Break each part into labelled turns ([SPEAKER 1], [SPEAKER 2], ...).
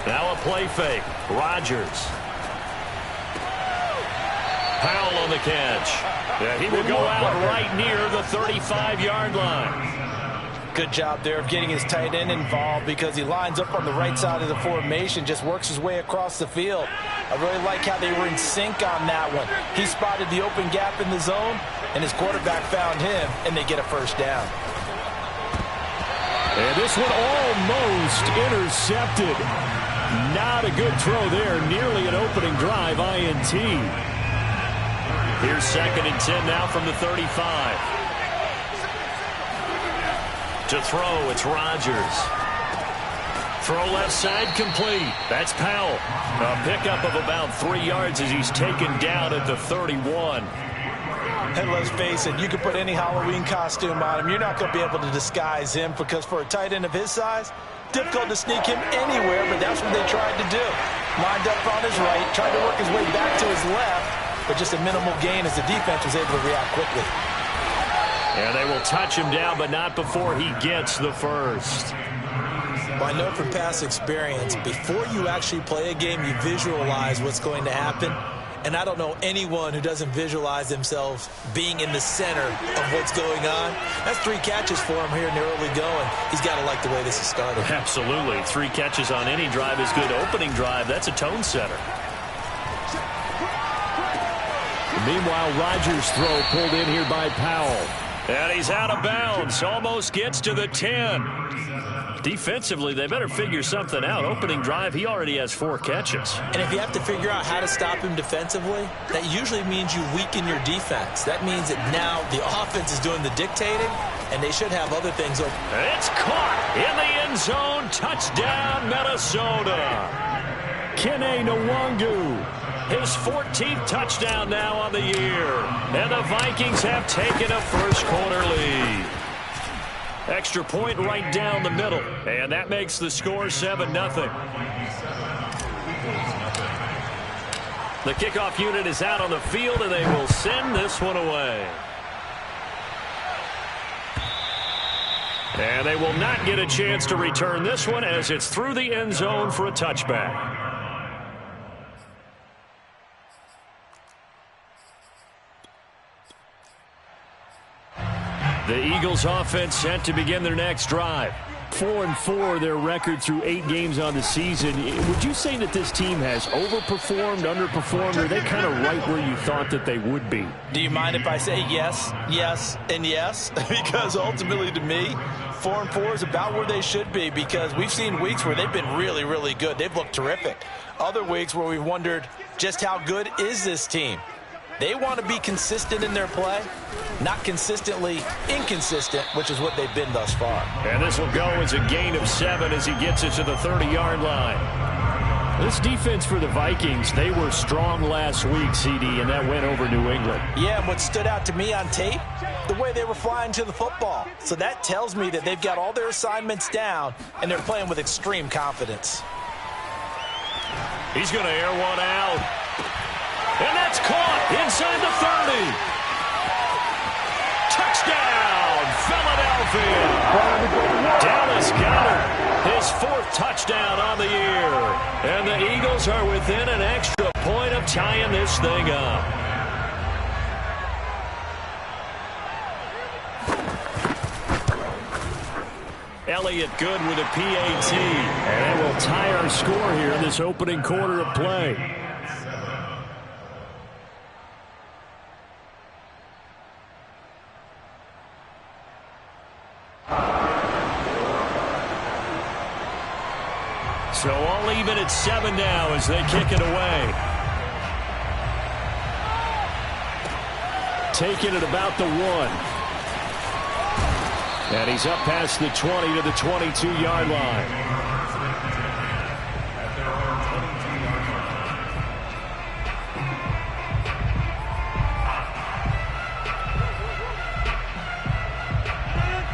[SPEAKER 1] Now a play fake. Rodgers. Powell on the catch. Yeah, he will go out right near the 35-yard line.
[SPEAKER 2] Good job there of getting his tight end involved because he lines up on the right side of the formation, just works his way across the field. I really like how they were in sync on that one. He spotted the open gap in the zone, and his quarterback found him, and they get a first down.
[SPEAKER 1] And this one almost intercepted. Not a good throw there. Nearly an opening drive INT. Here's 2nd and 10 now from the 35. To throw, it's Rodgers. Throw left side complete. That's Powell. A pickup of about 3 yards as he's taken down at the 31.
[SPEAKER 2] And let's face it, you can put any Halloween costume on him. You're not going to be able to disguise him because for a tight end of his size, difficult to sneak him anywhere, but that's what they tried to do. Lined up on his right, tried to work his way back to his left, but just a minimal gain as the defense was able to react quickly.
[SPEAKER 1] And they will touch him down, but not before he gets the first.
[SPEAKER 2] Well, I know from past experience, before you actually play a game, you visualize what's going to happen. And I don't know anyone who doesn't visualize themselves being in the center of what's going on. That's 3 catches for him here in the early going. He's got to like the way this is started.
[SPEAKER 1] Absolutely. 3 catches on any drive is good. Opening drive, that's a tone setter. Meanwhile, Rodgers' throw pulled in here by Powell. And he's out of bounds. Almost gets to the 10. Defensively, they better figure something out. Opening drive, he already has 4 catches.
[SPEAKER 2] And if you have to figure out how to stop him defensively, that usually means you weaken your defense. That means that now the offense is doing the dictating, and they should have other things open.
[SPEAKER 1] It's caught in the end zone. Touchdown, Minnesota. Kene Nwangu. His 14th touchdown now on the year. And the Vikings have taken a first-quarter lead. Extra point right down the middle. And that makes the score 7-0. The kickoff unit is out on the field, and they will send this one away. And they will not get a chance to return this one as it's through the end zone for a touchback. The Eagles offense set to begin their next drive. 4-4 their record through 8 games on the season. Would you say that this team has overperformed, underperformed, or are they kind of right where you thought that they would be?
[SPEAKER 2] Do you mind if I say yes, yes, and yes? Because ultimately to me, 4-4 is about where they should be because we've seen weeks where they've been really, really good. They've looked terrific. Other weeks where we've wondered just how good is this team? They want to be consistent in their play, not consistently inconsistent, which is what they've been thus far.
[SPEAKER 1] And this will go as a gain of 7 as he gets it to the 30-yard line. This defense for the Vikings, they were strong last week, CD, and that went over New England.
[SPEAKER 2] Yeah, and what stood out to me on tape, the way they were flying to the football. So that tells me that they've got all their assignments down, and they're playing with extreme confidence.
[SPEAKER 1] He's going to air one out. And that's caught inside the 30. Touchdown, Philadelphia. Dallas Goedert, his 4th touchdown on the year. And the Eagles are within an extra point of tying this thing up. Elliott good with a PAT. And we'll tie our score here in this opening quarter of play. So all even at 7 now as they kick it away. Taking it about the 1. And he's up past the 20 to the 22-yard line.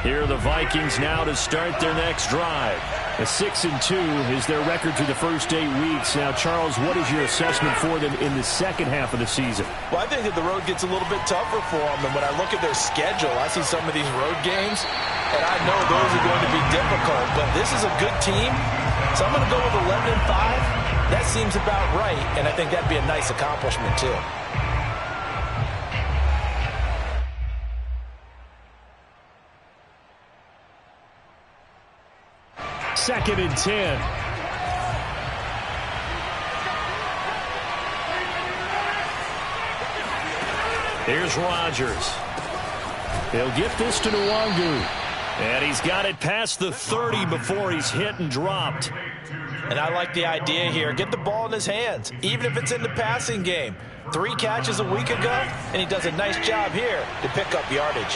[SPEAKER 1] Here are the Vikings now to start their next drive. A 6-2 is their record through the first 8 weeks. Now, Charles, what is your assessment for them in the second half of the season?
[SPEAKER 2] Well, I think that the road gets a little bit tougher for them. And when I look at their schedule, I see some of these road games, and I know those are going to be difficult. But this is a good team So I'm going to go with 11-5. That seems about right, and I think that'd be a nice accomplishment, too.
[SPEAKER 1] Second and 10. Here's Rodgers. He'll get this to Nwangu. And he's got it past the 30 before he's hit and dropped.
[SPEAKER 2] And I like the idea here. Get the ball in his hands, even if it's in the passing game. 3 catches a week ago, and he does a nice job here to pick up yardage.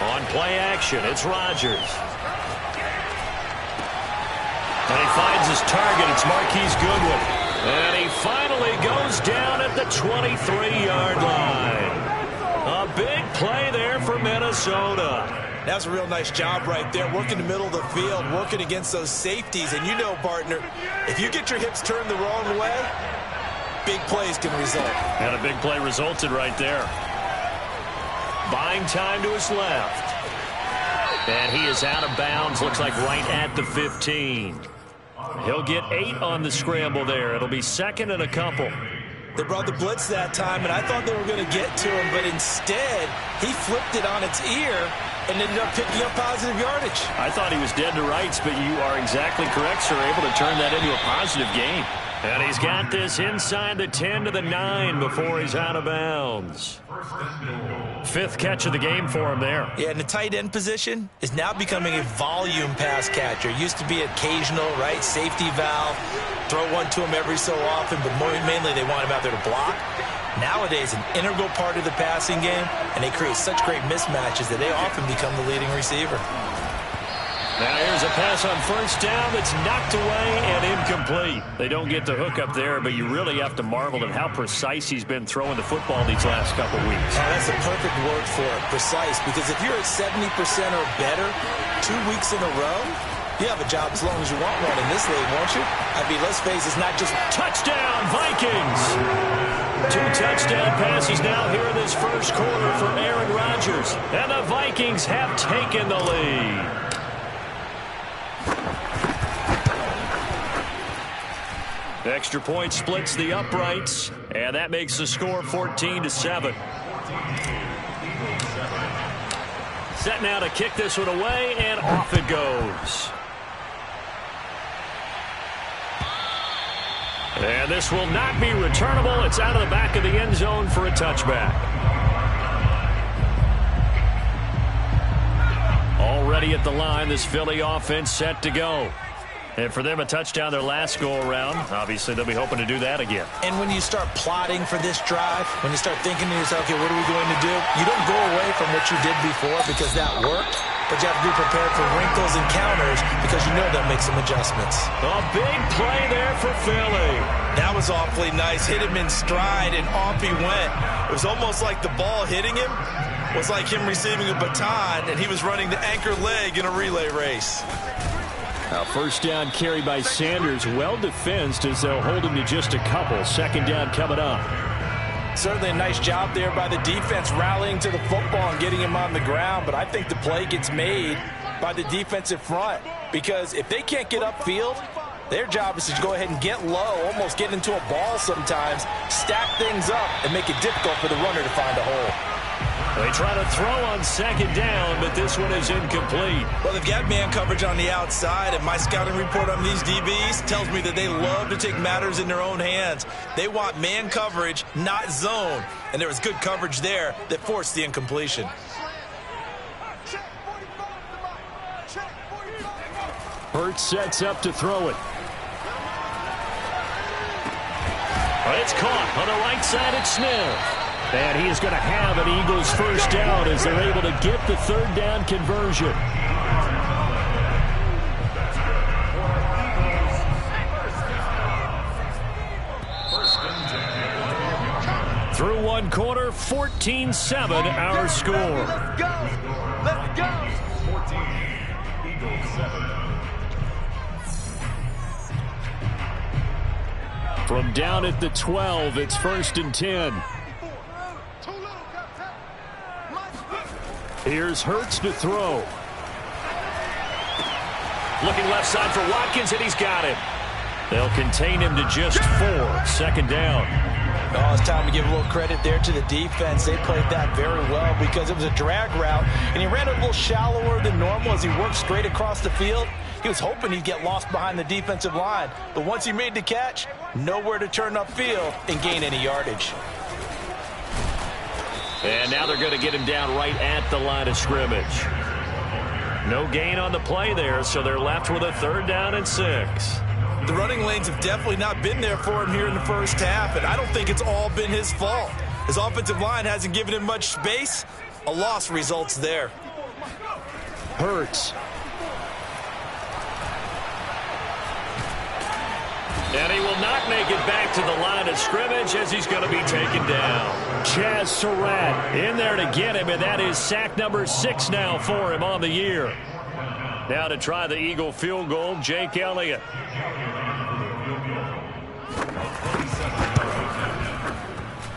[SPEAKER 1] On play action, it's Rodgers. And he finds his target. It's Marquise Goodwin. And he finally goes down at the 23-yard line. A big play there for Minnesota.
[SPEAKER 2] That's a real nice job right there, working the middle of the field, working against those safeties. And you know, partner, if you get your hips turned the wrong way, big plays can result.
[SPEAKER 1] And a big play resulted right there. Buying time to his left. And he is out of bounds, looks like right at the 15. He'll get 8 on the scramble there. It'll be second and a couple.
[SPEAKER 2] They brought the blitz that time, and I thought they were going to get to him, but instead, he flipped it on its ear and ended up picking up positive yardage.
[SPEAKER 1] I thought he was dead to rights, but you are exactly correct, sir. Able to turn that into a positive gain. And he's got this inside the 10 to the 9 before he's out of bounds. 5th catch of the game for him there.
[SPEAKER 2] Yeah, and the tight end position is now becoming a volume pass catcher. Used to be occasional, right, safety valve, throw one to him every so often, but mainly they want him out there to block. Nowadays, an integral part of the passing game, and they create such great mismatches that they often become the leading receiver.
[SPEAKER 1] Now here's a pass on first down that's knocked away and incomplete. They don't get the hook up there, but you really have to marvel at how precise he's been throwing the football these last couple weeks.
[SPEAKER 2] Oh, that's a perfect word for it, precise, because if you're at 70% or better 2 weeks in a row, you have a job as long as you want one in this league, won't you? I mean, let's face it, it's not just
[SPEAKER 1] touchdown Vikings. 2 touchdown passes now here in this first quarter from Aaron Rodgers. And the Vikings have taken the lead. Extra point splits the uprights, and that makes the score 14-7. Set now to kick this one away, and off it goes. And this will not be returnable. It's out of the back of the end zone for a touchback. Already at the line, this Philly offense set to go. And for them, a touchdown their last go-around. Obviously, they'll be hoping to do that again.
[SPEAKER 2] And when you start plotting for this drive, when you start thinking to yourself, okay, what are we going to do? You don't go away from what you did before because that worked, but you have to be prepared for wrinkles and counters because you know they'll make some adjustments.
[SPEAKER 1] A big play there for Philly.
[SPEAKER 2] That was awfully nice. Hit him in stride, and off he went. It was almost like the ball hitting him was like him receiving a baton, and he was running the anchor leg in a relay race.
[SPEAKER 1] Now first down carry by Sanders, well defensed as they'll hold him to just a couple. Second down coming up.
[SPEAKER 2] Certainly a nice job there by the defense rallying to the football and getting him on the ground, but I think the play gets made by the defensive front because if they can't get upfield, their job is to go ahead and get low, almost get into a ball sometimes, stack things up, and make it difficult for the runner to find a hole.
[SPEAKER 1] They try to throw on second down, but this one is incomplete.
[SPEAKER 2] Well, they've got man coverage on the outside, and my scouting report on these DBs tells me that they love to take matters in their own hands. They want man coverage, not zone, and there was good coverage there that forced the incompletion.
[SPEAKER 1] Hurts sets up to throw it. But it's caught on the right side at Smith. And he is going to have an Eagles first down as they're able to get the third down conversion. Through one quarter, 14-7 our score.
[SPEAKER 3] Let's go. Let's go. 14, Eagles 7.
[SPEAKER 1] From down at the 12, it's 1st and 10. Here's Hurts to throw. Looking left side for Watkins, and he's got it. They'll contain him to just 4. Second down.
[SPEAKER 2] Oh, it's time to give a little credit there to the defense. They played that very well because it was a drag route, and he ran a little shallower than normal as he worked straight across the field. He was hoping he'd get lost behind the defensive line, but once he made the catch, nowhere to turn upfield and gain any yardage.
[SPEAKER 1] And now they're going to get him down right at the line of scrimmage. No gain on the play there, so they're left with a 3rd down and 6.
[SPEAKER 2] The running lanes have definitely not been there for him here in the first half, and I don't think it's all been his fault. His offensive line hasn't given him much space. A loss results there.
[SPEAKER 1] Hurts. And he will not make it back to the line of scrimmage as he's going to be taken down. Chaz Surratt in there to get him, and that is sack number 6 now for him on the year. Now to try the Eagle field goal, Jake Elliott.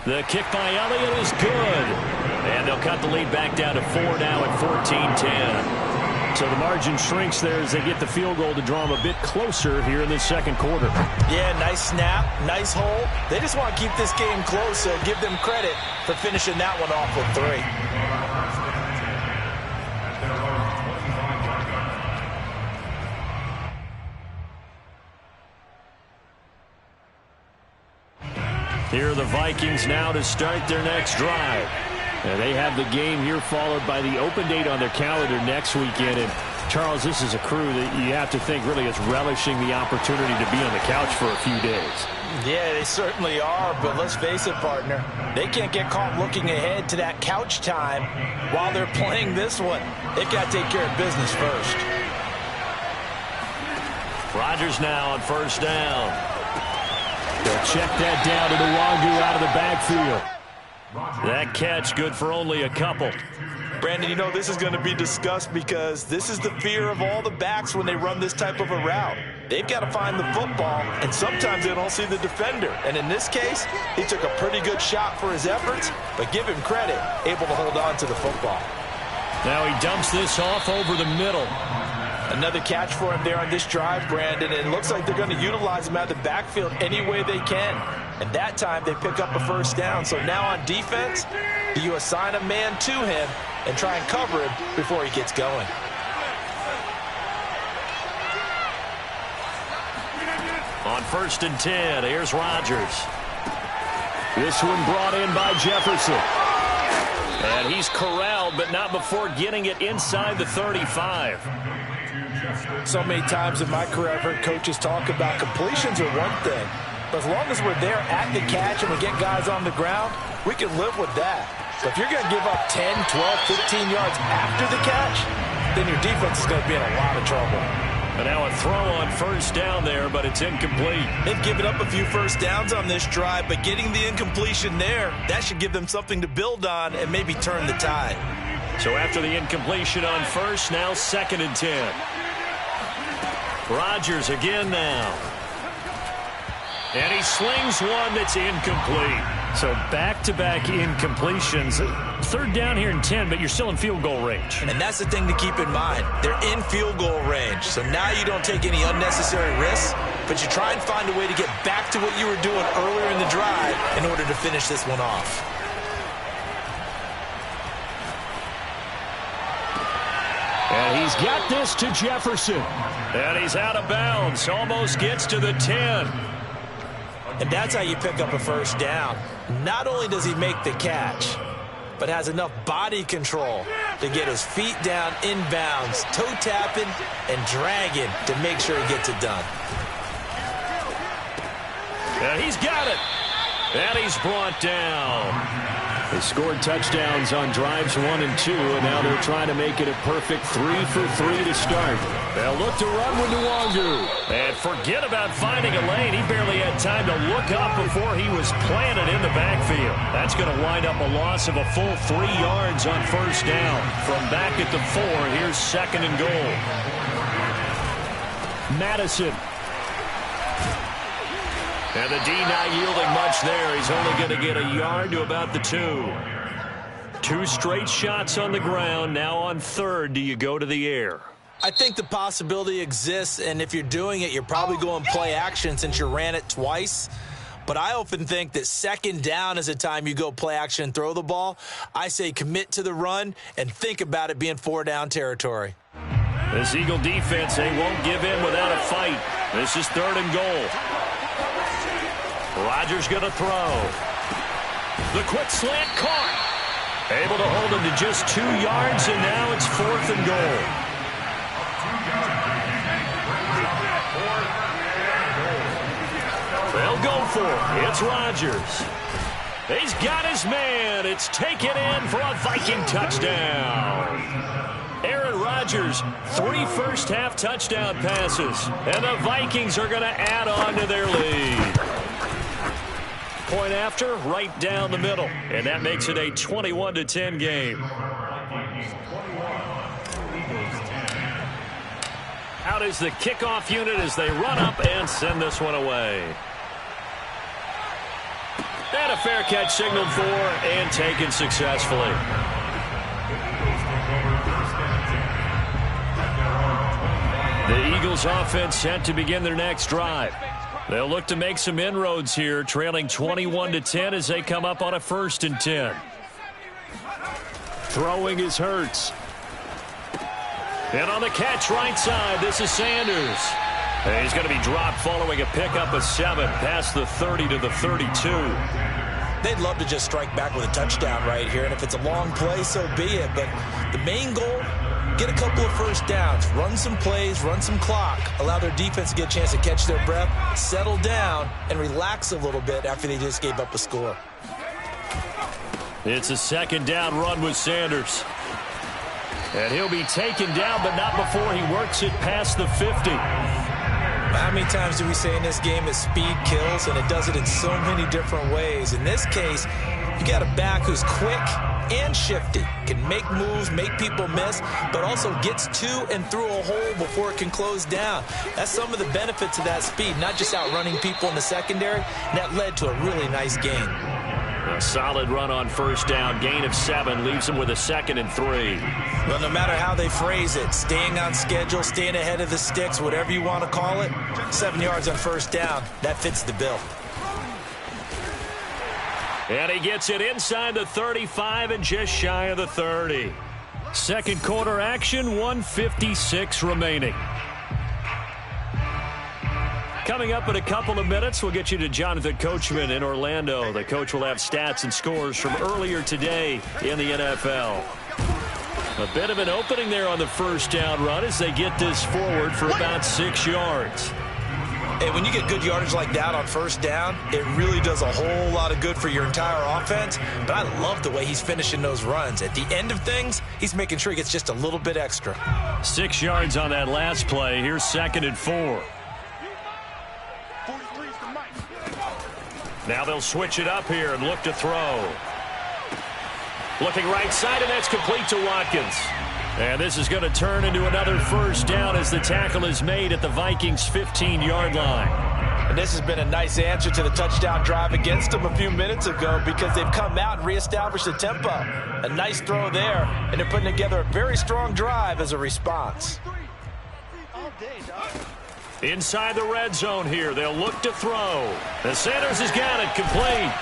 [SPEAKER 1] The kick by Elliott is good. And they'll cut the lead back down to 4 now at 14-10. So the margin shrinks there as they get the field goal to draw them a bit closer here in the second quarter.
[SPEAKER 2] Yeah, nice snap, nice hole. They just want to keep this game close, so give them credit for finishing that one off with 3.
[SPEAKER 1] Here are the Vikings now to start their next drive. And they have the game here followed by the open date on their calendar next weekend. And, Charles, this is a crew that you have to think really is relishing the opportunity to be on the couch for a few days.
[SPEAKER 2] Yeah, they certainly are, but let's face it, partner. They can't get caught looking ahead to that couch time while they're playing this one. They've got to take care of business first.
[SPEAKER 1] Rodgers now on 1st down. They'll check that down to Nwangu out of the backfield. That catch good for only a couple.
[SPEAKER 2] Brandon, you know this is going to be discussed because this is the fear of all the backs when they run this type of a route. They've got to find the football, and sometimes they don't see the defender. And in this case, he took a pretty good shot for his efforts, but give him credit, able to hold on to the football.
[SPEAKER 1] Now he dumps this off over the middle.
[SPEAKER 2] Another catch for him there on this drive, Brandon, and it looks like they're going to utilize him out of the backfield any way they can. And that time they pick up a 1st down. So now on defense, do you assign a man to him and try and cover him before he gets going?
[SPEAKER 1] On 1st and 10, here's Rodgers. This one brought in by Jefferson. And he's corralled, but not before getting it inside the 35.
[SPEAKER 2] So many times in my career I've heard coaches talk about completions are one thing, but as long as we're there at the catch and we get guys on the ground, we can live with that. But if you're going to give up 10, 12, 15 yards after the catch, then your defense is going to be in a lot of trouble.
[SPEAKER 1] And now a throw on 1st down there, but it's incomplete.
[SPEAKER 2] They've given up a few 1st downs on this drive, but getting the incompletion there, that should give them something to build on and maybe turn the tide.
[SPEAKER 1] So after the incompletion on 1st, now 2nd and 10. Rodgers again now. And he slings one that's incomplete. So back-to-back incompletions. 3rd down here and 10, but you're still in field goal range.
[SPEAKER 2] And that's the thing to keep in mind. They're in field goal range. So now you don't take any unnecessary risks, but you try and find a way to get back to what you were doing earlier in the drive in order to finish this one off.
[SPEAKER 1] And he's got this to Jefferson. And he's out of bounds. Almost gets to the 10.
[SPEAKER 2] And that's how you pick up a 1st down. Not only does he make the catch, but has enough body control to get his feet down inbounds, toe tapping and dragging to make sure he gets it done.
[SPEAKER 1] And he's got it. And he's brought down. They scored touchdowns on drives 1 and 2, and now they're trying to make it a perfect 3 for 3 to start. They'll look to run with Nwangu. And forget about finding a lane. He barely had time to look up before he was planted in the backfield. That's going to wind up a loss of a full 3 yards on 1st down. From back at the 4, here's 2nd and goal. Madison. And the D not yielding much there. He's only going to get a yard to about the 2. 2 straight shots on the ground. Now on 3rd, do you go to the air?
[SPEAKER 2] I think the possibility exists, and if you're doing it, you're probably going play action since you ran it twice. But I often think that second down is a time you go play action and throw the ball. I say commit to the run and think about it being 4-down territory.
[SPEAKER 1] This Eagle defense, they won't give in without a fight. This is 3rd and goal. Rodgers going to throw. The quick slant caught. Able to hold him to just 2 yards, and now it's 4th and goal. They'll go for it. It's Rodgers. He's got his man. It's taken in for a Viking touchdown. Aaron Rodgers, 3 first-half touchdown passes, and the Vikings are going to add on to their lead. Point after, right down the middle, and that makes it a 21-10 game. Out is the kickoff unit as they run up and send this one away. And a fair catch signaled for and taken successfully. The Eagles offense set to begin their next drive. They'll look to make some inroads here, trailing 21-10 as they come up on a 1st and 10. Throwing is Hurts. And on the catch right side, this is Sanders. And he's going to be dropped following a pickup of 7 past the 30 to the 32.
[SPEAKER 2] They'd love to just strike back with a touchdown right here, and if it's a long play, so be it. But the main goal, get a couple of first downs, run some plays, run some clock, allow their defense to get a chance to catch their breath, settle down, and relax a little bit after they just gave up a score.
[SPEAKER 1] It's a 2nd down run with Sanders. And he'll be taken down, but not before he works it past the 50.
[SPEAKER 2] How many times do we say in this game that speed kills, and it does it in so many different ways? In this case, you got a back who's quick and shifty, can make moves, make people miss, but also gets to and through a hole before it can close down. That's some of the benefits of that speed, not just outrunning people in the secondary. And that led to a really nice gain.
[SPEAKER 1] A solid run on 1st down, gain of 7, leaves him with a 2nd and 3.
[SPEAKER 2] Well, no matter how they phrase it, staying on schedule, staying ahead of the sticks, whatever you want to call it, 7 yards on 1st down, that fits the bill.
[SPEAKER 1] And he gets it inside the 35 and just shy of the 30. 2nd quarter action, 1:56 remaining. Coming up in a couple of minutes, we'll get you to Jonathan Coachman in Orlando. The coach will have stats and scores from earlier today in the NFL. A bit of an opening there on the 1st down run as they get this forward for about 6 yards.
[SPEAKER 2] Hey, when you get good yardage like that on 1st down, it really does a whole lot of good for your entire offense. But I love the way he's finishing those runs. At the end of things, he's making sure he gets just a little bit extra.
[SPEAKER 1] 6 yards on that last play. Here's 2nd and 4. Now they'll switch it up here and look to throw. Looking right side, and that's complete to Watkins. And this is going to turn into another 1st down as the tackle is made at the Vikings' 15-yard line.
[SPEAKER 2] And this has been a nice answer to the touchdown drive against them a few minutes ago because they've come out and reestablished the tempo. A nice throw there, and they're putting together a very strong drive as a response.
[SPEAKER 1] Inside the red zone here, they'll look to throw. And Sanders has got it complete.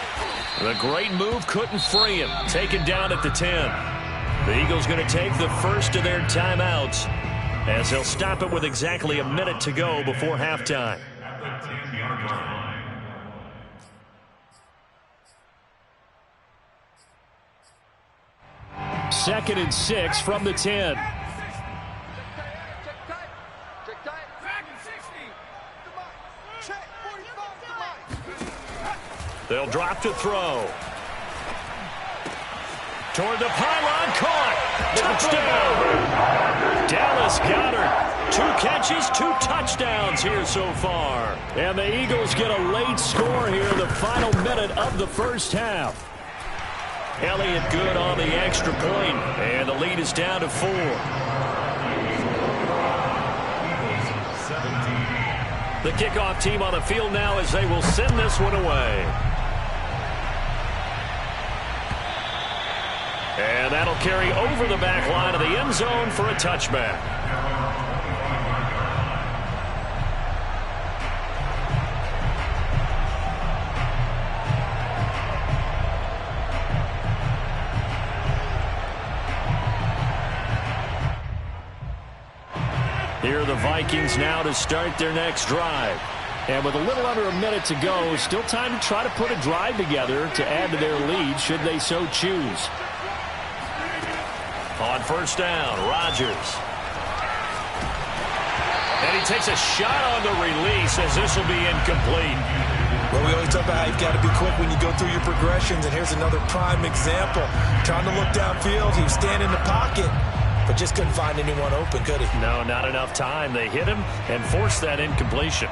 [SPEAKER 1] The great move couldn't free him. Taken down at the 10. The Eagles going to take the first of their timeouts as they'll stop it with exactly a minute to go before halftime. Second and 6 from the 10. They'll drop to throw. Toward the pylon, caught. Touchdown. Dallas Goedert. 2 catches, 2 touchdowns here so far. And the Eagles get a late score here in the final minute of the 1st half. Elliott good on the extra point, and the lead is down to 4. The kickoff team on the field now as they will send this one away. And that'll carry over the back line of the end zone for a touchback. Here are the Vikings now to start their next drive. And with a little under a minute to go, still time to try to put a drive together to add to their lead should they so choose. On first down, Rodgers. And he takes a shot on the release as this will be incomplete.
[SPEAKER 2] Well, we always talk about how you've got to be quick when you go through your progressions, and here's another prime example. Trying to look downfield, he was standing in the pocket, but just couldn't find anyone open, could he?
[SPEAKER 1] No, not enough time. They hit him and forced that incompletion.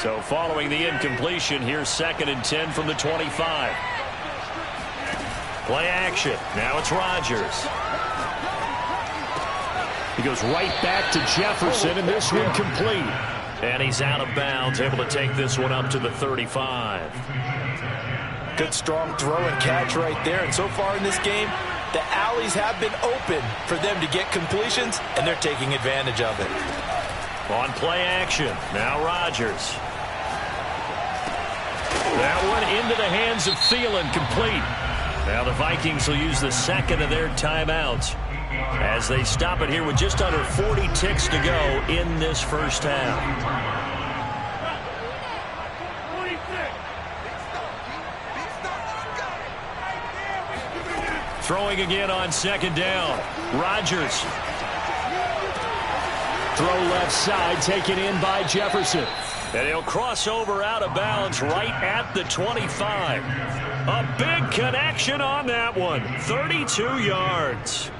[SPEAKER 1] So following the incompletion, here's 2nd and 10 from the 25. Play action. Now it's Rodgers. He goes right back to Jefferson, and this one complete. And he's out of bounds, able to take this one up to the 35.
[SPEAKER 2] Good strong throw and catch right there. And so far in this game, the alleys have been open for them to get completions, and they're taking advantage of it.
[SPEAKER 1] On play action, now Rodgers. That one into the hands of Thielen, complete. Now the Vikings will use the second of their timeouts as they stop it here with just under 40 ticks to go in this first half. Throwing again on second down. Rodgers. Throw left side, taken in by Jefferson. And he'll cross over out of bounds right at the 25. A big connection on that one. 32 yards.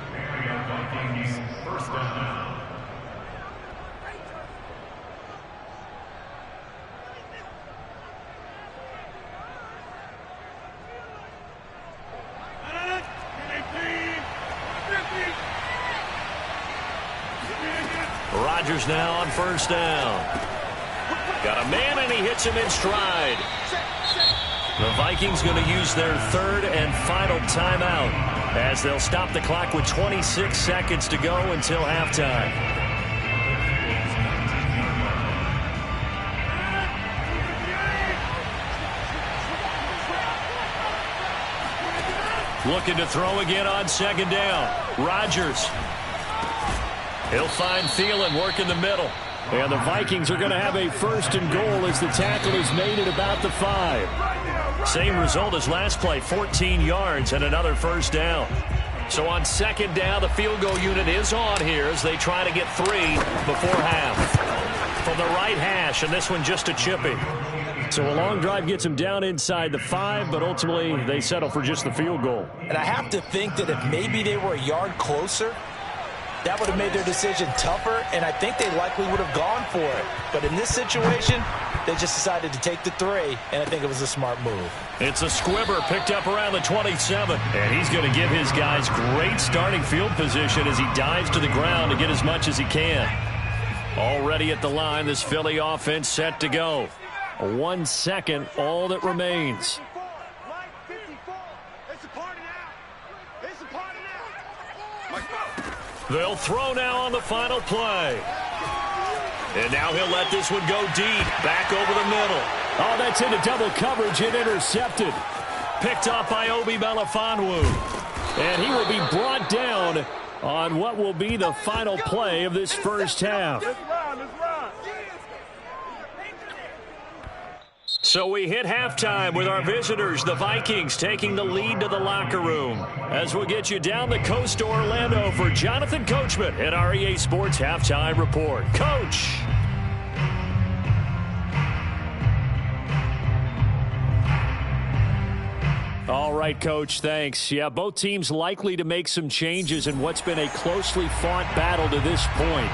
[SPEAKER 1] Rodgers now on first down. Got a man, and he hits him in stride. The Vikings going to use their third and final timeout as they'll stop the clock with 26 seconds to go until halftime. Looking to throw again on second down. Rodgers. He'll find Thielen working the middle. And the Vikings are going to have a first and goal as the tackle is made at about the 5. Same result as last play, 14 yards and another first down. So on second down, the field goal unit is on here as they try to get 3 before half. From the right hash, and this one just a chipping. So a long drive gets them down inside the 5, but ultimately they settle for just the field goal.
[SPEAKER 2] And I have to think that if maybe they were a yard closer, that would have made their decision tougher, and I think they likely would have gone for it. But in this situation, they just decided to take the 3, and I think it was a smart move.
[SPEAKER 1] It's a squibber picked up around the 27, and he's going to give his guys great starting field position as he dives to the ground to get as much as he can. Already at the line, this Philly offense set to go. 1 second, all that remains. They'll throw now on the final play. And now he'll let this one go deep, back over the middle. Oh, that's into double coverage and intercepted. Picked off by Obi Melifonwu. And he will be brought down on what will be the final play of this first half. So we hit halftime with our visitors, the Vikings, taking the lead to the locker room. As we'll get you down the coast to Orlando for Jonathan Coachman at our EA Sports Halftime Report. Coach. All right, Coach, thanks. Yeah, both teams likely to make some changes in what's been a closely fought battle to this point.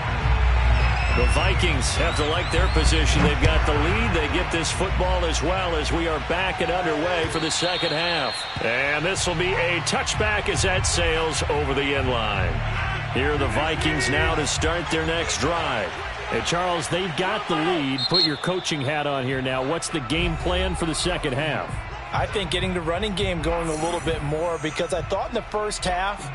[SPEAKER 1] The Vikings have to like their position. They've got the lead. They get this football as well as we are back and underway for the second half. And this will be a touchback as that sails over the end line. Here are the Vikings now to start their next drive. Hey, Charles, they've got the lead. Put your coaching hat on here now. What's the game plan for the second half?
[SPEAKER 2] I think getting the running game going a little bit more, because I thought in the first half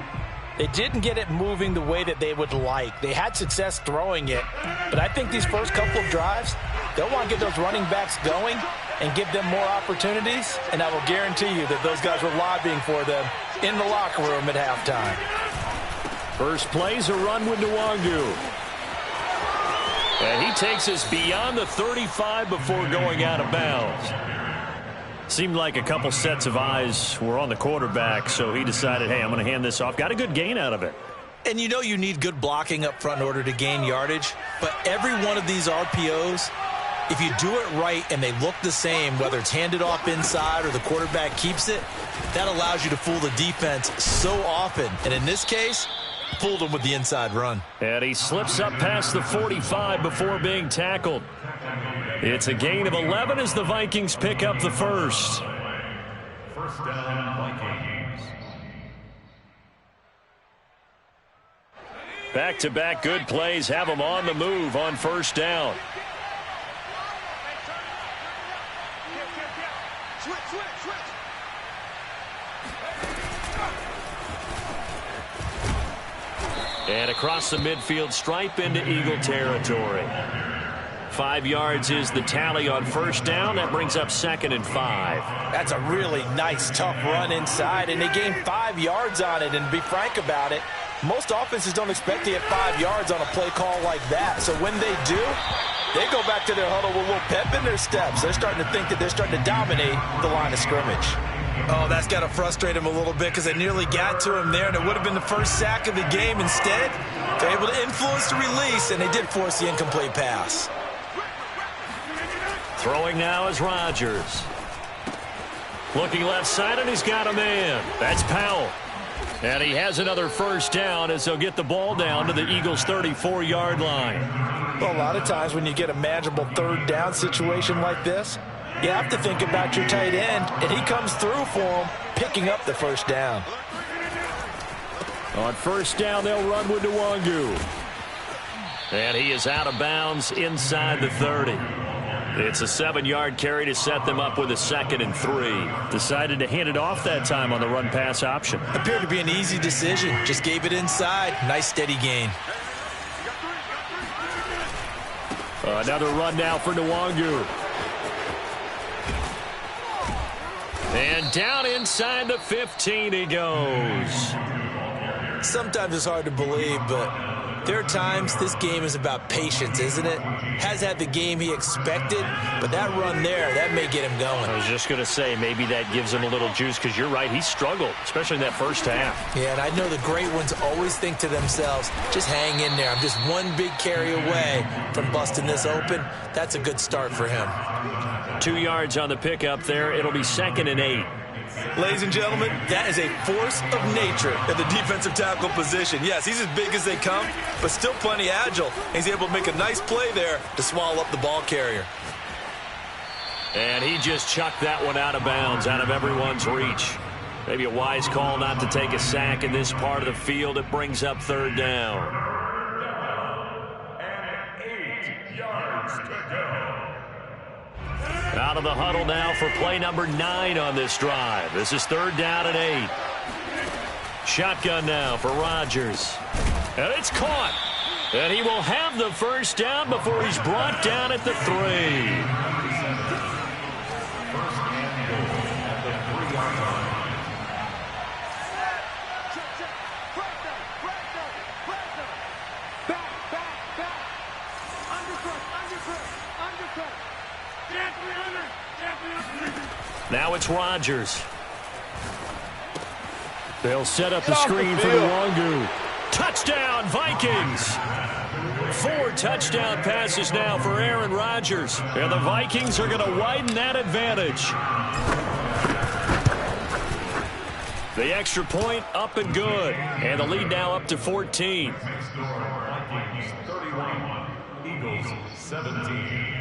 [SPEAKER 2] they didn't get it moving the way that they would like. They had success throwing it, but I think these first couple of drives, They'll want to get those running backs going and give them more opportunities, and I will guarantee you that those guys were lobbying for them in the locker room at halftime.
[SPEAKER 1] First play's a run with Nwangu. And he takes us beyond the 35 before going out of bounds. Seemed like a couple sets of eyes were on the quarterback, so he decided, hey, I'm going to hand this off. Got a good gain out of it.
[SPEAKER 2] And you know you need good blocking up front in order to gain yardage, but every one of these RPOs, if you do it right and they look the same, whether it's handed off inside or the quarterback keeps it, that allows you to fool the defense so often. And in this case, fooled him with the inside run.
[SPEAKER 1] And he slips up past the 45 before being tackled. It's a gain of 11 as the Vikings pick up the first.
[SPEAKER 3] First down, Vikings.
[SPEAKER 1] Back-to-back good plays have them on the move on first down. And across the midfield stripe into Eagle territory. 5 yards is the tally on first down. That brings up 2nd and 5.
[SPEAKER 2] That's a really nice, tough run inside, and they gained 5 yards on it. And to be frank about it, most offenses don't expect to get 5 yards on a play call like that. So when they do, they go back to their huddle with a little pep in their steps. They're starting to think that they're starting to dominate the line of scrimmage. Oh, that's got to frustrate him a little bit because they nearly got to him there, and it would have been the first sack of the game. Instead, they're able to influence the release, and they did force the incomplete pass.
[SPEAKER 1] Throwing now is Rodgers. Looking left side, and he's got a man. That's Powell. And he has another first down as they'll get the ball down to the Eagles' 34-yard line.
[SPEAKER 2] Well, a lot of times when you get a manageable third down situation like this, you have to think about your tight end, and he comes through for him, picking up the first down.
[SPEAKER 1] On first down, they'll run with Nwangu. And he is out of bounds inside the 30. It's a 7-yard carry to set them up with a 2nd and 3. Decided to hand it off that time on the run-pass option.
[SPEAKER 2] Appeared to be an easy decision. Just gave it inside. Nice steady gain.
[SPEAKER 1] Another run now for Nwangu. And down inside the 15 he goes.
[SPEAKER 2] Sometimes it's hard to believe, but there are times this game is about patience, isn't it? Has had the game he expected, but that run there, that may get him going.
[SPEAKER 1] I was just going to say, maybe that gives him a little juice, because you're right, he struggled, especially in that first half.
[SPEAKER 2] Yeah, and I know the great ones always think to themselves, just hang in there. I'm just one big carry away from busting this open. That's a good start for him.
[SPEAKER 1] 2 yards on the pickup there. It'll be 2nd and 8.
[SPEAKER 2] Ladies and gentlemen, that is a force of nature at the defensive tackle position. Yes, he's as big as they come, but still plenty agile. He's able to make a nice play there to swallow up the ball carrier.
[SPEAKER 1] And he just chucked that one out of bounds, out of everyone's reach. Maybe a wise call not to take a sack in this part of the field. It brings up 3rd down.
[SPEAKER 3] And 8 yards to go.
[SPEAKER 1] Out of the huddle now for play number 9 on this drive. This is 3rd down and 8. Shotgun now for Rodgers. And it's caught. And he will have the first down before he's brought down at the 3. Now it's Rodgers. They'll set up the screen for Nwangu. Touchdown, Vikings! 4 touchdown passes now for Aaron Rodgers. And the Vikings are going to widen that advantage. The extra point up and good. And the lead now up to 14.
[SPEAKER 3] Vikings 31, Eagles 17.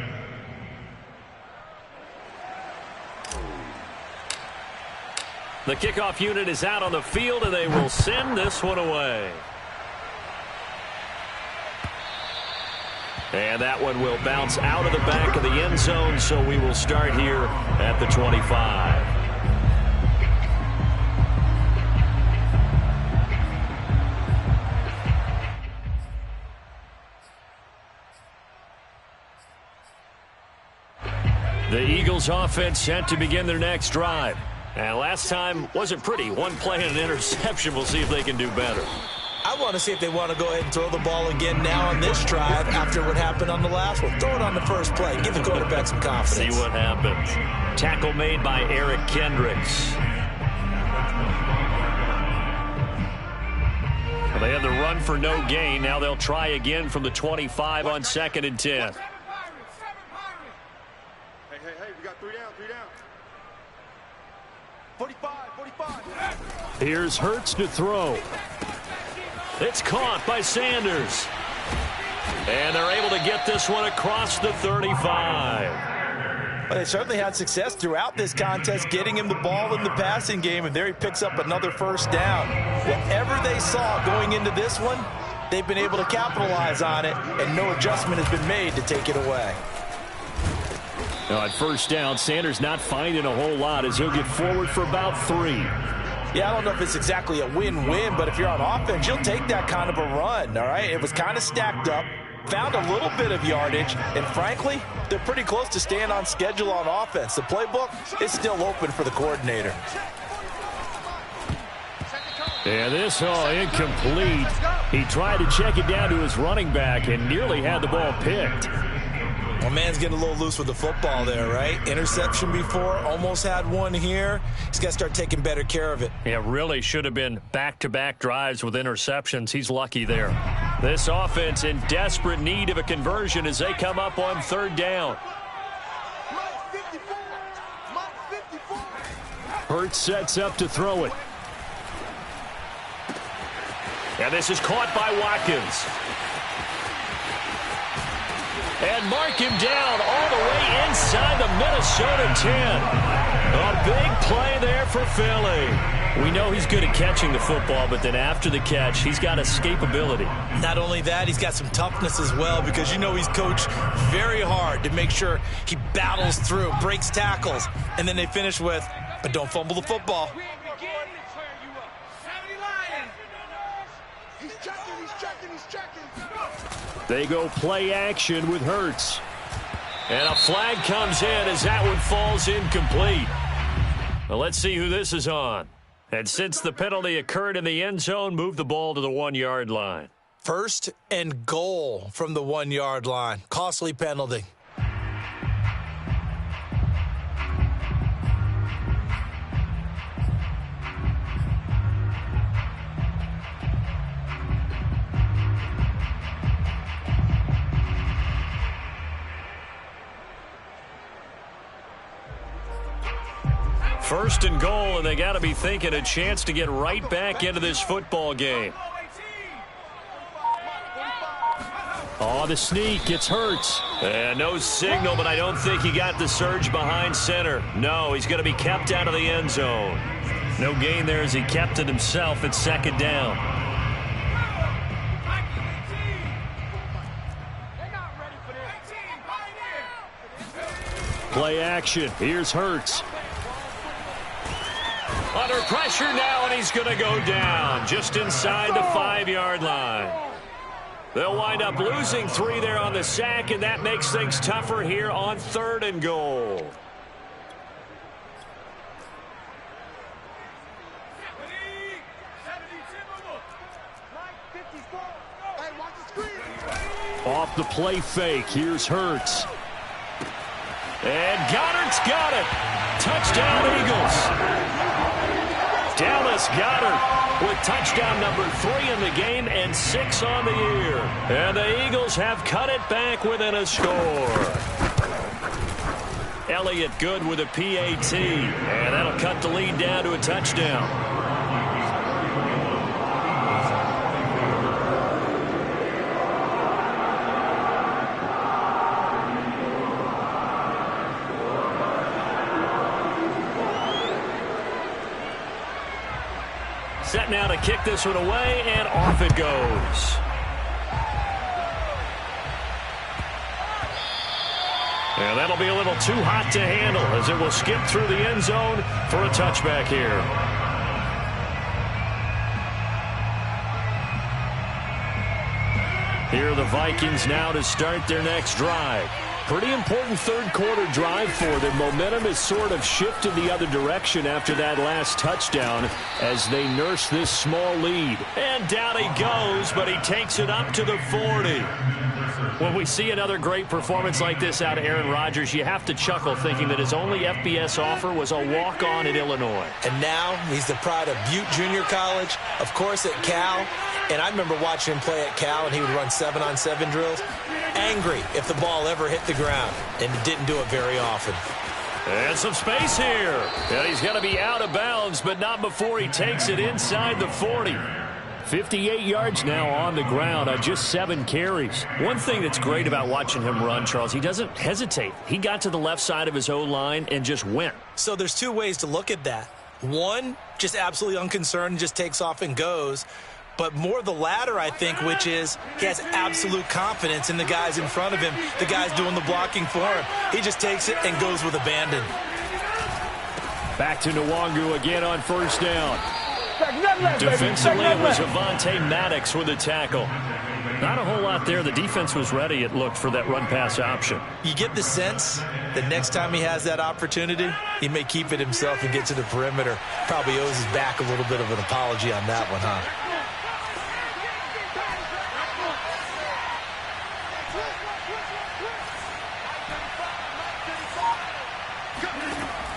[SPEAKER 1] The kickoff unit is out on the field, and they will send this one away. And that one will bounce out of the back of the end zone, so we will start here at the 25. The Eagles offense set to begin their next drive. And last time wasn't pretty. One play and an interception. We'll see if they can do better.
[SPEAKER 2] I want to see if they want to go ahead and throw the ball again now on this drive after what happened on the last one. Throw it on the first play. Give the quarterback some confidence.
[SPEAKER 1] See what happens. Tackle made by Eric Kendricks. Well, they had the run for no gain. Now they'll try again from the 25 on 2nd and 10.
[SPEAKER 4] Hey, we got 3 down. 45.
[SPEAKER 1] Here's Hurts to throw. It's caught by Sanders. And they're able to get this one across the 35.
[SPEAKER 2] Well, they certainly had success throughout this contest getting him the ball in the passing game, and there he picks up another first down. Whatever they saw going into this one, they've been able to capitalize on it, and no adjustment has been made to take it away.
[SPEAKER 1] Now at first down, Sanders not finding a whole lot as he'll get forward for about 3.
[SPEAKER 2] Yeah, I don't know if it's exactly a win-win, but if you're on offense, you'll take that kind of a run, all right? It was kind of stacked up, found a little bit of yardage, and frankly, they're pretty close to staying on schedule on offense. The playbook is still open for the coordinator.
[SPEAKER 1] And this incomplete. He tried to check it down to his running back and nearly had the ball picked.
[SPEAKER 2] Well, man's getting a little loose with the football there, right? Interception before, almost had one here. He's got to start taking better care of it.
[SPEAKER 1] Yeah, really should have been back-to-back drives with interceptions. He's lucky there. This offense in desperate need of a conversion as they come up on 3rd down. Hurts sets up to throw it. And this is caught by Watkins. And mark him down all the way inside the Minnesota 10. A big play there for Philly. We know he's good at catching the football, but then after the catch, he's got escapability.
[SPEAKER 2] Not only that, he's got some toughness as well because you know he's coached very hard to make sure he battles through, breaks tackles, and then they finish with, but don't fumble the football.
[SPEAKER 4] He's checking.
[SPEAKER 1] They go play action with Hurts. And a flag comes in as that one falls incomplete. Well, let's see who this is on. And since the penalty occurred in the end zone, move the ball to the 1-yard line.
[SPEAKER 2] 1st and goal from the 1-yard line. Costly penalty.
[SPEAKER 1] First and goal, and they got to be thinking a chance to get right back into this football game. Oh, the sneak. It's Hurts. And no signal, but I don't think he got the surge behind center. No, he's going to be kept out of the end zone. No gain there as he kept it himself at 2nd down. Play action. Here's Hurts. Under pressure now, and he's going to go down just inside the 5-yard line. They'll wind up losing 3 there on the sack, and that makes things tougher here on 3rd and goal. Off the play fake, here's Hurts. And Goddard's got it. Touchdown, Eagles. Dallas Goedert with touchdown number 3 in the game and 6 on the year. And the Eagles have cut it back within a score. Elliott good with a PAT. And that'll cut the lead down to a touchdown. Set now to kick this one away, and off it goes. And that'll be a little too hot to handle as it will skip through the end zone for a touchback here. Here are the Vikings now to start their next drive. Pretty important third-quarter drive for them. Momentum has sort of shifted the other direction after that last touchdown as they nurse this small lead. And down he goes, but he takes it up to the 40. When we see another great performance like this out of Aaron Rodgers, you have to chuckle thinking that his only FBS offer was a walk-on at Illinois.
[SPEAKER 2] And now he's the pride of Butte Junior College, of course at Cal. And I remember watching him play at Cal, and he would run 7-on-7 drills. Angry if the ball ever hit the ground, and didn't do it very often.
[SPEAKER 1] And some space here. And he's going to be out of bounds, but not before he takes it inside the 40. 58 yards now on the ground on just 7 carries. One thing that's great about watching him run, Charles, he doesn't hesitate. He got to the left side of his O-line and just went.
[SPEAKER 2] So there's two ways to look at that. One, just absolutely unconcerned, just takes off and goes. But more the latter, I think, which is he has absolute confidence in the guys in front of him, the guys doing the blocking for him. He just takes it and goes with abandon.
[SPEAKER 1] Back to Nwangu again on first down. Defensively, it was Avonte Maddox with a tackle. Not a whole lot there. The defense was ready, it looked, for that run-pass option.
[SPEAKER 2] You get the sense that next time he has that opportunity, he may keep it himself and get to the perimeter. Probably owes his back a little bit of an apology on that one, huh?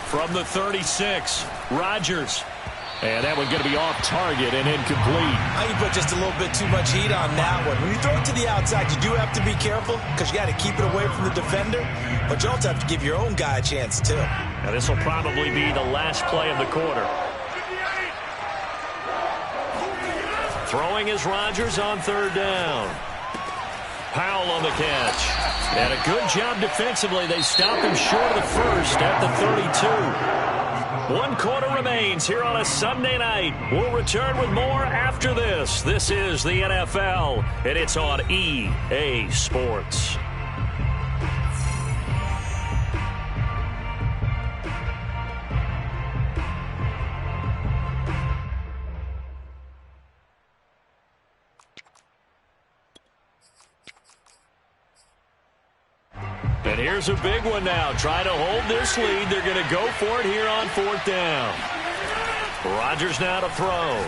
[SPEAKER 1] From the 36, Rodgers. And that one going to be off target and incomplete.
[SPEAKER 2] I think you put just a little bit too much heat on that one. When you throw it to the outside, you do have to be careful because you got to keep it away from the defender. But you also have to give your own guy a chance, too.
[SPEAKER 1] Now this will probably be the last play of the quarter. Throwing is Rodgers on third down. Powell on the catch. And a good job defensively. They stop him short of the first at the 32. 1 quarter remains here on a Sunday night. We'll return with more after this. This is the NFL, and it's on EA Sports. And here's a big one now. Trying to hold this lead. They're going to go for it here on fourth down. Rodgers now to throw.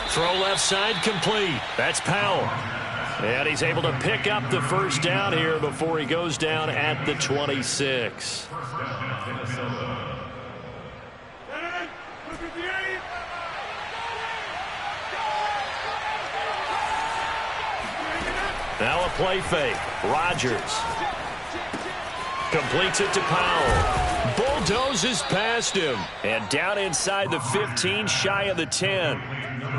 [SPEAKER 1] Throw left side complete. That's Powell. And he's able to pick up the first down here before he goes down at the 26. Now a play fake. Rodgers completes it to Powell. Bulldozes past him. And down inside the 15, shy of the 10.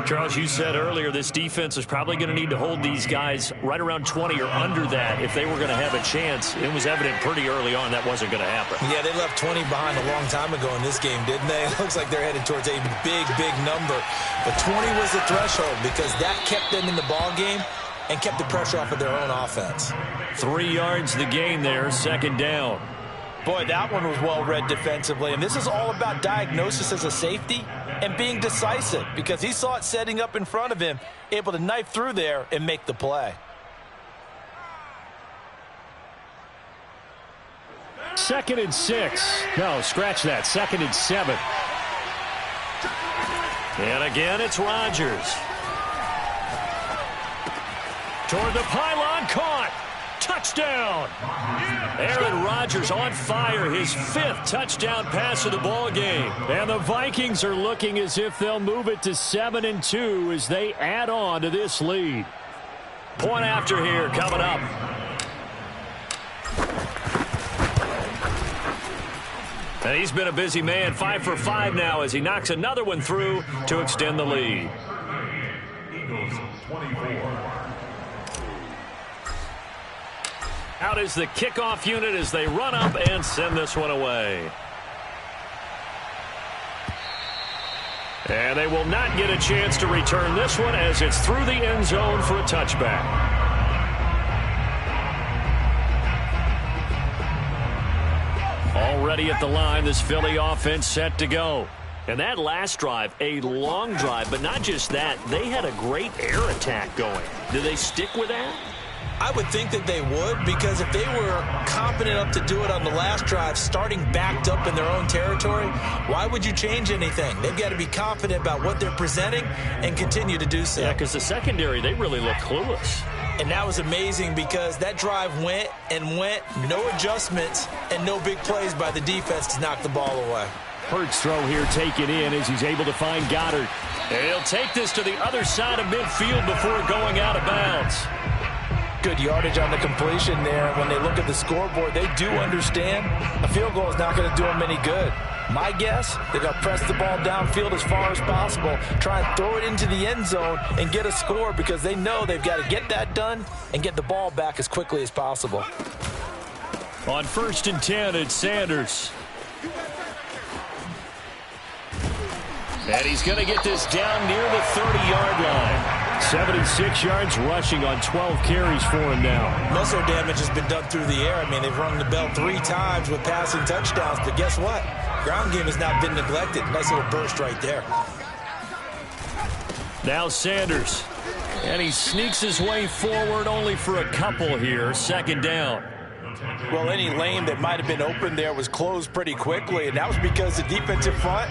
[SPEAKER 1] Charles, you said earlier this defense is probably going to need to hold these guys right around 20 or under that if they were going to have a chance. It was evident pretty early on that wasn't going to happen.
[SPEAKER 2] Yeah, they left 20 behind a long time ago in this game, didn't they? It looks like they're headed towards a big, big number. But 20 was the threshold because that kept them in the ball game and kept the pressure off of their own offense.
[SPEAKER 1] 3 yards the gain there, second down.
[SPEAKER 2] Boy, that one was well read defensively. And this is all about diagnosis as a safety and being decisive because he saw it setting up in front of him, able to knife through there and make the play.
[SPEAKER 1] Second and 6. No, scratch that. Second and 7. And again, it's Rodgers. Toward the pylon, caught. Touchdown. Aaron Rodgers on fire, his 5th touchdown pass of the ball game. And the Vikings are looking as if they'll move it to 7-2 as they add on to this lead. Point after here coming up. And he's been a busy man, 5 for 5 now as he knocks another one through to extend the lead.
[SPEAKER 3] Eagles 24.
[SPEAKER 1] Out is the kickoff unit as they run up and send this one away. And they will not get a chance to return this one as it's through the end zone for a touchback. Already at the line, this Philly offense set to go. And that last drive, a long drive, but not just that, they had a great air attack going. Do they stick with that?
[SPEAKER 2] I would think that they would, because if they were confident enough to do it on the last drive, starting backed up in their own territory, why would you change anything? They've got to be confident about what they're presenting and continue to do so.
[SPEAKER 1] Yeah, because the secondary, they really look clueless.
[SPEAKER 2] And that was amazing because that drive went and went, no adjustments, and no big plays by the defense to knock the ball away.
[SPEAKER 1] Hurts throw here taken in as he's able to find Goddard. And he'll take this to the other side of midfield before going out of bounds.
[SPEAKER 2] Good yardage on the completion there. When they look at the scoreboard, they do understand a field goal is not going to do them any good. My guess, they're going to press the ball downfield as far as possible, try and throw it into the end zone and get a score, because they know they've got to get that done and get the ball back as quickly as possible.
[SPEAKER 1] On 1st and 10, it's Sanders. And he's going to get this down near the 30-yard line. 76 yards rushing on 12 carries for him now.
[SPEAKER 2] Muscle damage has been done through the air. I mean, they've rung the bell 3 times with passing touchdowns, but guess what? Ground game has not been neglected. Nice little burst right there.
[SPEAKER 1] Now Sanders. And he sneaks his way forward only for a couple here. 2nd down.
[SPEAKER 2] Well, any lane that might have been open there was closed pretty quickly, and that was because the defensive front,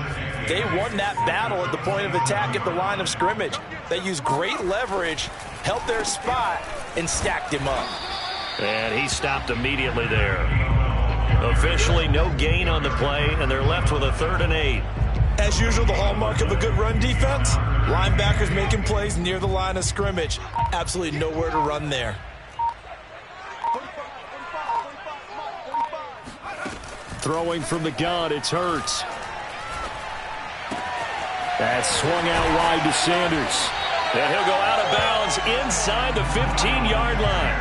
[SPEAKER 2] they won that battle at the point of attack at the line of scrimmage. They used great leverage, held their spot, and stacked him up.
[SPEAKER 1] And he stopped immediately there. Officially no gain on the play, and they're left with a 3rd and 8.
[SPEAKER 2] As usual, the hallmark of a good run defense, linebackers making plays near the line of scrimmage. Absolutely nowhere to run there.
[SPEAKER 1] Throwing from the gun, it's Hurts. That's swung out wide to Sanders. And he'll go out of bounds inside the 15-yard line.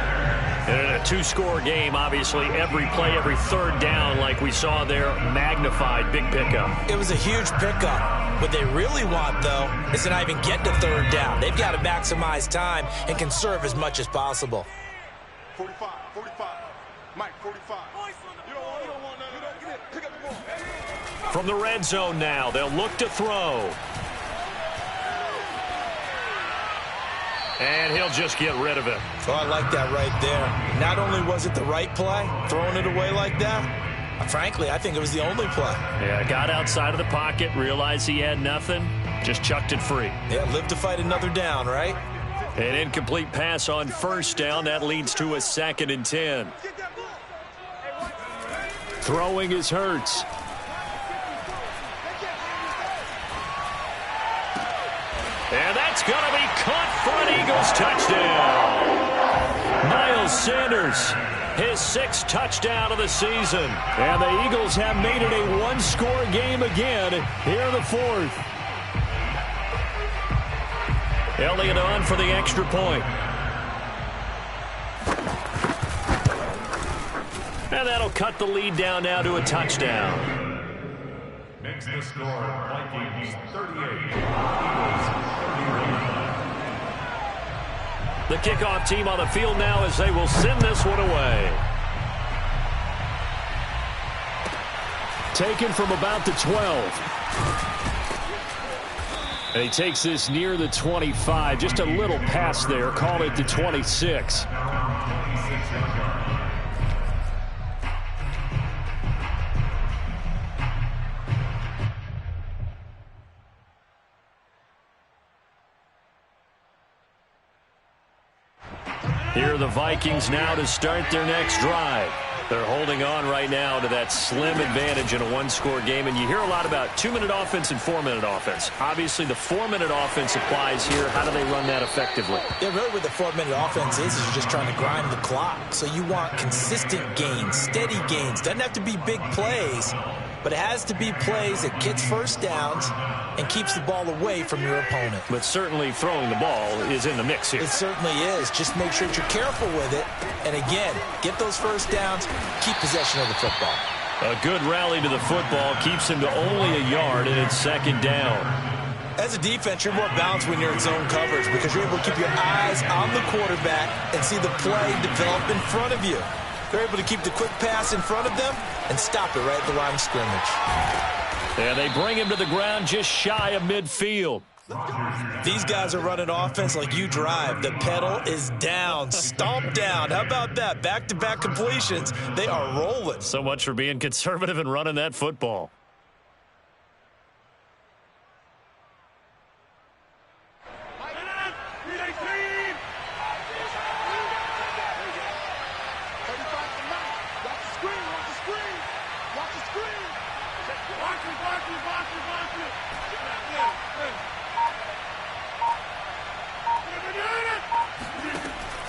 [SPEAKER 1] And in a 2-score game, obviously, every play, every 3rd down, like we saw there, magnified, big pickup.
[SPEAKER 2] It was a huge pickup. What they really want, though, is to not even get to 3rd down. They've got to maximize time and conserve as much as possible.
[SPEAKER 4] 45, 45. Mike, 45. You don't want none of that. Get it. Pick up the ball.
[SPEAKER 1] From the red zone now, they'll look to throw. And he'll just get rid of it.
[SPEAKER 2] Oh, I like that right there. Not only was it the right play, throwing it away like that, frankly, I think it was the only play.
[SPEAKER 1] Yeah, got outside of the pocket, realized he had nothing, just chucked it free.
[SPEAKER 2] Yeah, live to fight another down, right?
[SPEAKER 1] An incomplete pass on 1st down. That leads to a 2nd and 10. Throwing is Hurts. And that's going to be caught for an Eagles touchdown. Miles Sanders, his 6th touchdown of the season. And the Eagles have made it a 1-score game again here in the 4th. Elliott on for the extra point. And that'll cut the lead down now to a touchdown.
[SPEAKER 3] Makes the score Vikings 38, Eagles 31.
[SPEAKER 1] The kickoff team on the field now as they will send this one away. Taken from about the 12. And he takes this near the 25. Just a little pass there. Call it the 26. Here are the Vikings now to start their next drive. They're holding on right now to that slim advantage in a 1-score game. And you hear a lot about 2-minute offense and 4-minute offense. Obviously, the 4-minute offense applies here. How do they run that effectively?
[SPEAKER 2] Yeah, really what the 4-minute offense is you're just trying to grind the clock. So you want consistent gains, steady gains. Doesn't have to be big plays, but it has to be plays that gets 1st downs and keeps the ball away from your opponent.
[SPEAKER 1] But certainly throwing the ball is in the mix here.
[SPEAKER 2] It certainly is. Just make sure that you're careful with it. And again, get those 1st downs, keep possession of the football.
[SPEAKER 1] A good rally to the football keeps him to only a yard, and it's 2nd down.
[SPEAKER 2] As a defense, you're more balanced when you're in zone coverage because you're able to keep your eyes on the quarterback and see the play develop in front of you. They're able to keep the quick pass in front of them and stop it right at the line of scrimmage.
[SPEAKER 1] And they bring him to the ground just shy of midfield.
[SPEAKER 2] These guys are running offense like you drive. The pedal is down, stomp down. How about that? Back-to-back completions. They are rolling.
[SPEAKER 1] So much for being conservative and running that football.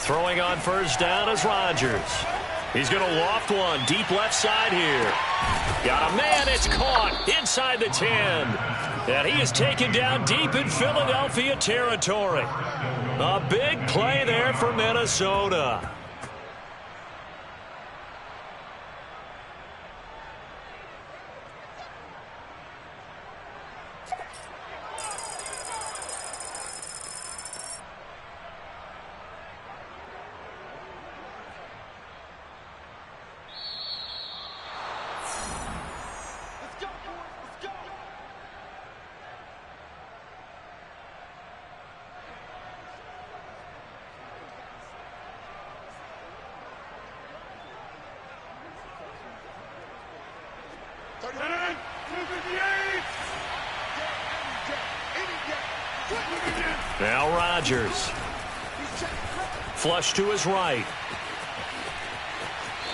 [SPEAKER 1] Throwing on first down is Rodgers. He's going to loft one deep left side here. Got a man. It's caught inside the 10. And he is taken down deep in Philadelphia territory. A big play there for Minnesota. Now Rodgers. Flush to his right.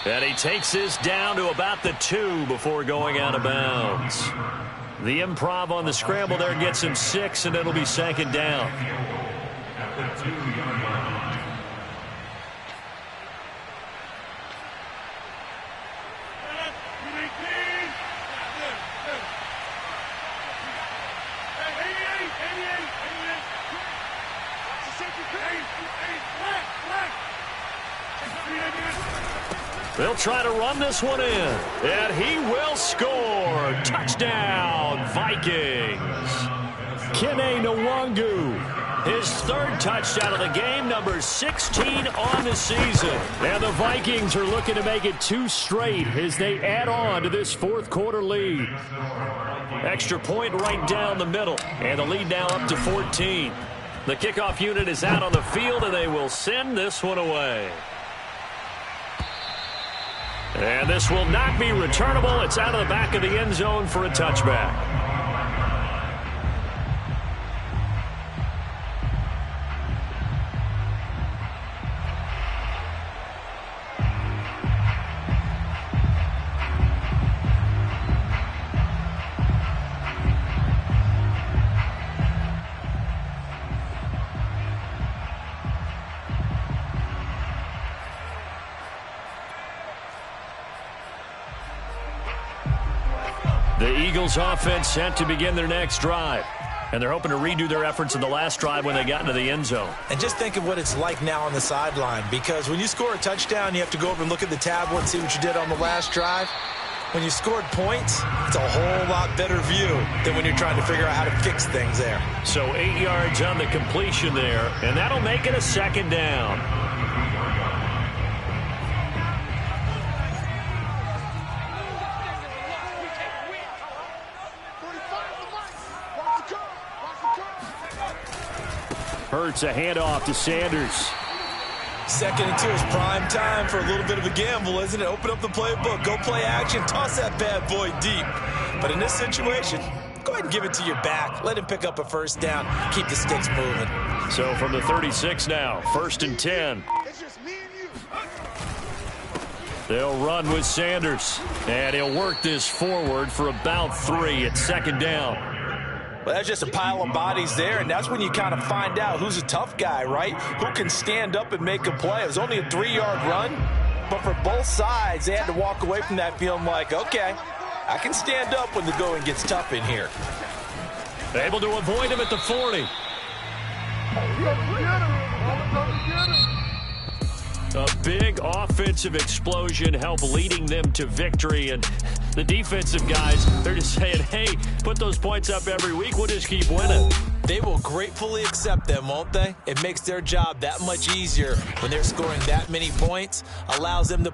[SPEAKER 1] And he takes this down to about the 2 before going out of bounds. The improv on the scramble there gets him 6, and it'll be second down.
[SPEAKER 3] At the 2-yard line.
[SPEAKER 1] They'll try to run this one in, and he will score. Touchdown, Vikings. Gm1, his 3rd touchdown of the game, number 16 on the season. And the Vikings are looking to make it 2 straight as they add on to this 4th quarter lead. Extra point right down the middle, and the lead now up to 14. The kickoff unit is out on the field, and they will send this one away. And this will not be returnable. It's out of the back of the end zone for a touchback. The Eagles offense set to begin their next drive. And they're hoping to redo their efforts in the last drive when they got into the end zone.
[SPEAKER 2] And just think of what it's like now on the sideline, because when you score a touchdown, you have to go over and look at the tablet and see what you did on the last drive. When you scored points, it's a whole lot better view than when you're trying to figure out how to fix things there.
[SPEAKER 1] So 8 yards on the completion there, and that'll make it a second down. Hurts a handoff to Sanders.
[SPEAKER 2] 2nd and 2 is prime time for a little bit of a gamble, isn't it? Open up the playbook, go play action, toss that bad boy deep. But in this situation, go ahead and give it to your back. Let him pick up a first down. Keep the sticks moving.
[SPEAKER 1] So from the 36 now, 1st and 10. They'll run with Sanders, and he'll work this forward for about 3 at 2nd down.
[SPEAKER 2] Well, that's just a pile of bodies there, and that's when you kind of find out who's a tough guy, right? Who can stand up and make a play. It was only a 3-yard run, but for both sides, they had to walk away from that feeling like, okay, I can stand up when the going gets tough in here.
[SPEAKER 1] Able to avoid him at the 40. A big offensive explosion helped leading them to victory, and the defensive guys, they're just saying, hey, put those points up every week, we'll just keep winning.
[SPEAKER 2] They will gratefully accept them, won't they? It makes their job that much easier when they're scoring that many points, allows them to